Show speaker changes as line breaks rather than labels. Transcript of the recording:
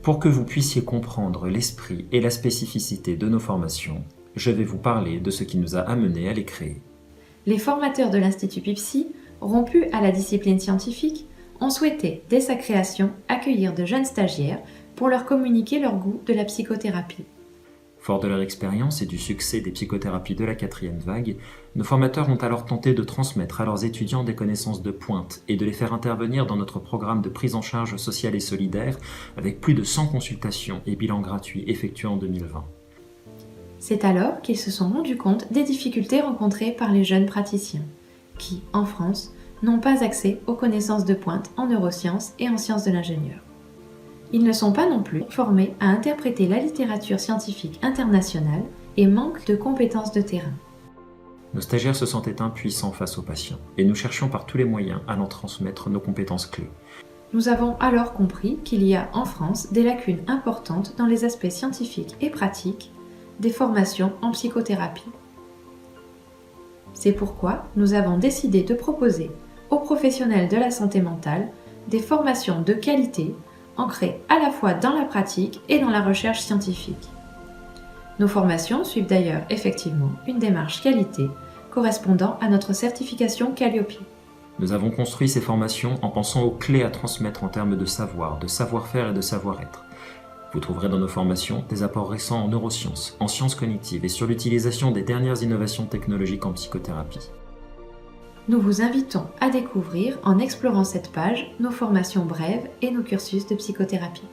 Pour que vous puissiez comprendre l'esprit et la spécificité de nos formations, je vais vous parler de ce qui nous a amenés à les créer.
Les formateurs de l'Institut Pipsy, rompus à la discipline scientifique, ont souhaité, dès sa création, accueillir de jeunes stagiaires pour leur communiquer leur goût de la psychothérapie.
Fort de leur expérience et du succès des psychothérapies de la 4e vague, nos formateurs ont alors tenté de transmettre à leurs étudiants des connaissances de pointe et de les faire intervenir dans notre programme de prise en charge sociale et solidaire avec plus de 100 consultations et bilans gratuits effectués en 2020.
C'est alors qu'ils se sont rendus compte des difficultés rencontrées par les jeunes praticiens, qui, en France, n'ont pas accès aux connaissances de pointe en neurosciences et en sciences de l'ingénieur. Ils ne sont pas non plus formés à interpréter la littérature scientifique internationale et manquent de compétences de terrain.
Nos stagiaires se sentaient impuissants face aux patients et nous cherchions par tous les moyens à leur transmettre nos compétences clés.
Nous avons alors compris qu'il y a en France des lacunes importantes dans les aspects scientifiques et pratiques des formations en psychothérapie. C'est pourquoi nous avons décidé de proposer aux professionnels de la santé mentale des formations de qualité ancrées à la fois dans la pratique et dans la recherche scientifique. Nos formations suivent d'ailleurs effectivement une démarche qualité correspondant à notre certification Calliope.
Nous avons construit ces formations en pensant aux clés à transmettre en termes de savoir, de savoir-faire et de savoir-être. Vous trouverez dans nos formations des apports récents en neurosciences, en sciences cognitives et sur l'utilisation des dernières innovations technologiques en psychothérapie.
Nous vous invitons à découvrir, en explorant cette page, nos formations brèves et nos cursus de psychothérapie.